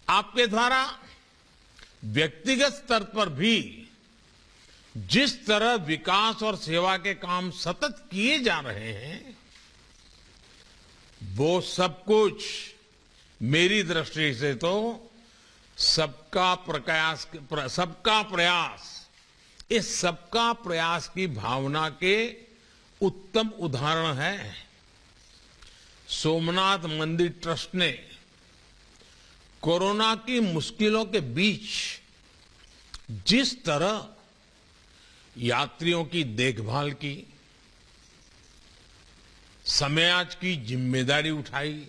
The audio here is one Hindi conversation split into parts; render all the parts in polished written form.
आपके द्वारा व्यक्तिगत स्तर पर भी जिस तरह विकास और सेवा के काम सतत किए जा रहे हैं, वो सब कुछ मेरी दृष्टि से तो सबका प्रयास, इस सबका प्रयास की भावना के उत्तम उदाहरण है। सोमनाथ मंदिर ट्रस्ट ने कोरोना की मुश्किलों के बीच जिस तरह यात्रियों की देखभाल की, समाज की जिम्मेदारी उठाई,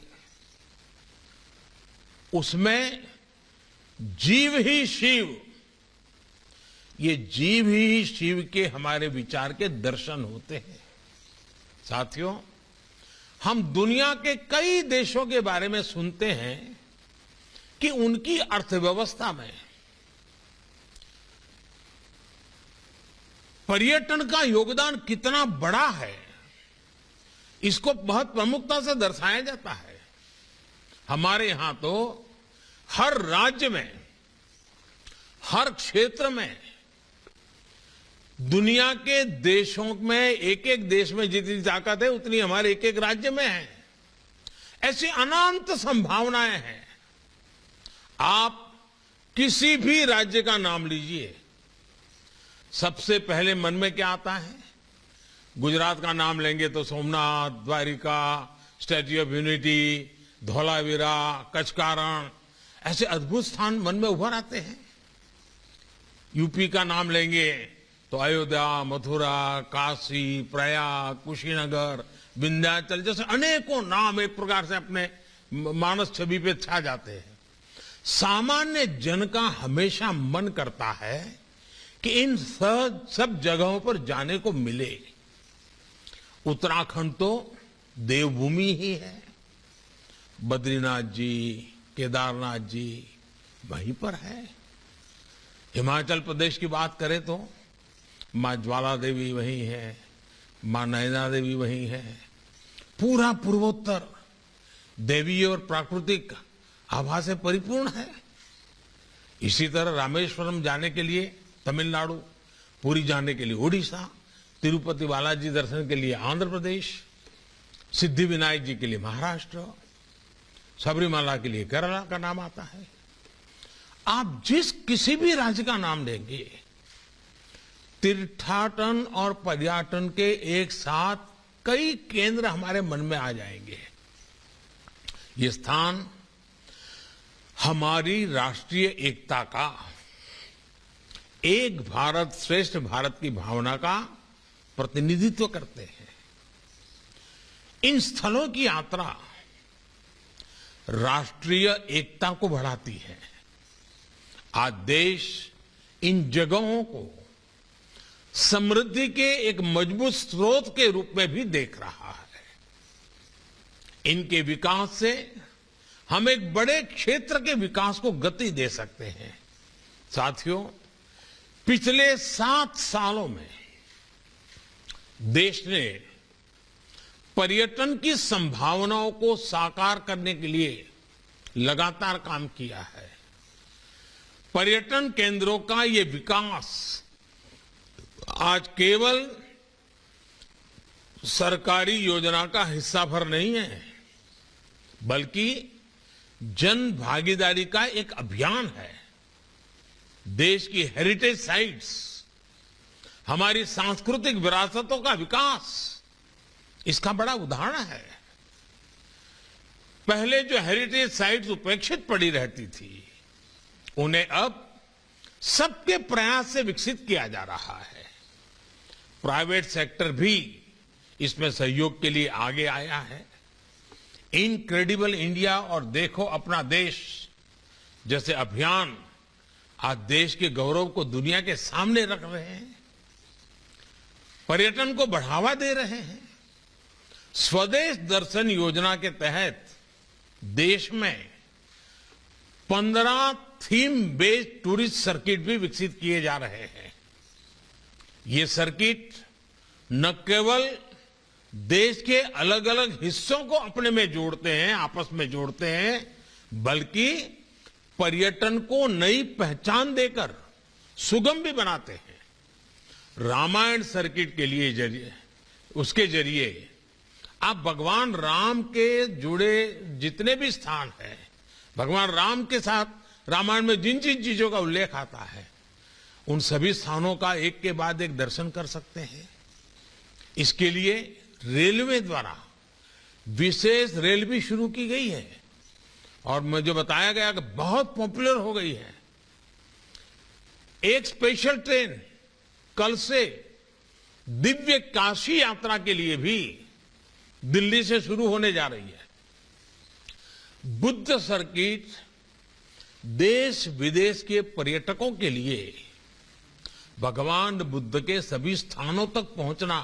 उसमें जीव ही शिव, ये जीव ही शिव के हमारे विचार के दर्शन होते हैं। साथियों, हम दुनिया के कई देशों के बारे में सुनते हैं कि उनकी अर्थव्यवस्था में पर्यटन का योगदान कितना बड़ा है, इसको बहुत प्रमुखता से दर्शाया जाता है। हमारे यहां तो हर राज्य में, हर क्षेत्र में, दुनिया के देशों में, एक एक देश में जितनी ताकत है उतनी हमारे एक एक राज्य में है। ऐसी अनंत संभावनाएं हैं। आप किसी भी राज्य का नाम लीजिए, सबसे पहले मन में क्या आता है? गुजरात का नाम लेंगे तो Somnath, Dwarka, statue of unity, Dholavira, Kutch का रण, ऐसे अद्भुत स्थान मन में उभर आते हैं। यूपी का नाम लेंगे तो अयोध्या, मथुरा, काशी, प्रयाग, कुशीनगर, विंध्याचल जैसे अनेकों नाम एक प्रकार से अपने मानस छवि पे छा जाते हैं। सामान्य जन का हमेशा मन करता है कि इन सब जगहों पर जाने को मिले। उत्तराखंड तो देवभूमि ही है। बद्रीनाथ जी, केदारनाथ जी वहीं पर है। हिमाचल प्रदेश की बात करें तो मां ज्वाला देवी वहीं है, मां नैना देवी वहीं है। पूरा पूर्वोत्तर देवी और प्राकृतिक आभा से परिपूर्ण है। इसी तरह रामेश्वरम जाने के लिए तमिलनाडु, पुरी जाने के लिए ओडिशा, तिरुपति बालाजी दर्शन के लिए आंध्र प्रदेश, सिद्धि विनायक जी के लिए महाराष्ट्र, सबरीमाला के लिए केरला का नाम आता है। आप जिस किसी भी राज्य का नाम लेंगे, तीर्थाटन और पर्यटन के एक साथ कई केंद्र हमारे मन में आ जाएंगे। ये स्थान हमारी राष्ट्रीय एकता का, एक भारत श्रेष्ठ भारत की भावना का प्रतिनिधित्व करते हैं। इन स्थलों की यात्रा राष्ट्रीय एकता को बढ़ाती है। आज देश इन जगहों को समृद्धि के एक मजबूत स्रोत के रूप में भी देख रहा है। इनके विकास से हम एक बड़े क्षेत्र के विकास को गति दे सकते हैं। साथियों, पिछले 7 सालों में देश ने पर्यटन की संभावनाओं को साकार करने के लिए लगातार काम किया है। पर्यटन केंद्रों का ये विकास आज केवल सरकारी योजना का हिस्सा भर नहीं है, बल्कि जन भागीदारी का एक अभियान है। देश की हेरिटेज साइट्स, हमारी सांस्कृतिक विरासतों का विकास इसका बड़ा उदाहरण है। पहले जो हेरिटेज साइट्स उपेक्षित पड़ी रहती थी, उन्हें अब सबके प्रयास से विकसित किया जा रहा है। प्राइवेट सेक्टर भी इसमें सहयोग के लिए आगे आया है। इनक्रेडिबल इंडिया और देखो अपना देश जैसे अभियान आज देश के गौरव को दुनिया के सामने रख रहे हैं, पर्यटन को बढ़ावा दे रहे हैं। स्वदेश दर्शन योजना के तहत देश में 15 थीम बेस्ड टूरिस्ट सर्किट भी विकसित किए जा रहे हैं। ये सर्किट न केवल देश के अलग अलग हिस्सों को अपने में जोड़ते हैं, आपस में जोड़ते हैं, बल्कि पर्यटन को नई पहचान देकर सुगम भी बनाते हैं। रामायण सर्किट के लिए उसके जरिए आप भगवान राम के जुड़े जितने भी स्थान हैं, भगवान राम के साथ रामायण में जिन जिन चीजों का उल्लेख आता है, उन सभी स्थानों का एक के बाद एक दर्शन कर सकते हैं। इसके लिए रेलवे द्वारा विशेष रेल भी शुरू की गई है और मुझे बताया गया कि बहुत पॉपुलर हो गई है। एक स्पेशल ट्रेन कल से दिव्य काशी यात्रा के लिए भी दिल्ली से शुरू होने जा रही है। बुद्ध सर्किट देश विदेश के पर्यटकों के लिए भगवान बुद्ध के सभी स्थानों तक पहुंचना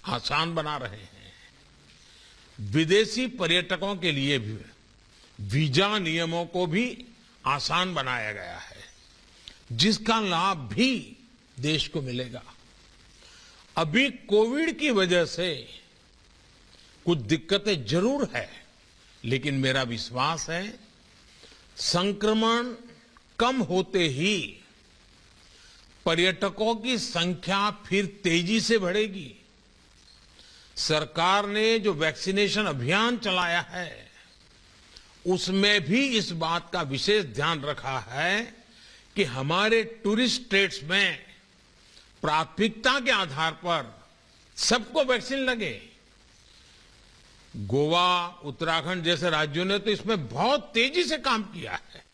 आसान बना रहे हैं। विदेशी पर्यटकों के लिए भी वीजा नियमों को भी आसान बनाया गया है, जिसका लाभ भी देश को मिलेगा। अभी कोविड की वजह से कुछ दिक्कतें जरूर है, लेकिन मेरा विश्वास है संक्रमण कम होते ही पर्यटकों की संख्या फिर तेजी से बढ़ेगी। सरकार ने जो वैक्सीनेशन अभियान चलाया है, उसमें भी इस बात का विशेष ध्यान रखा है कि हमारे टूरिस्ट स्टेट्स में प्राथमिकता के आधार पर सबको वैक्सीन लगे। गोवा, उत्तराखंड जैसे राज्यों ने तो इसमें बहुत तेजी से काम किया है।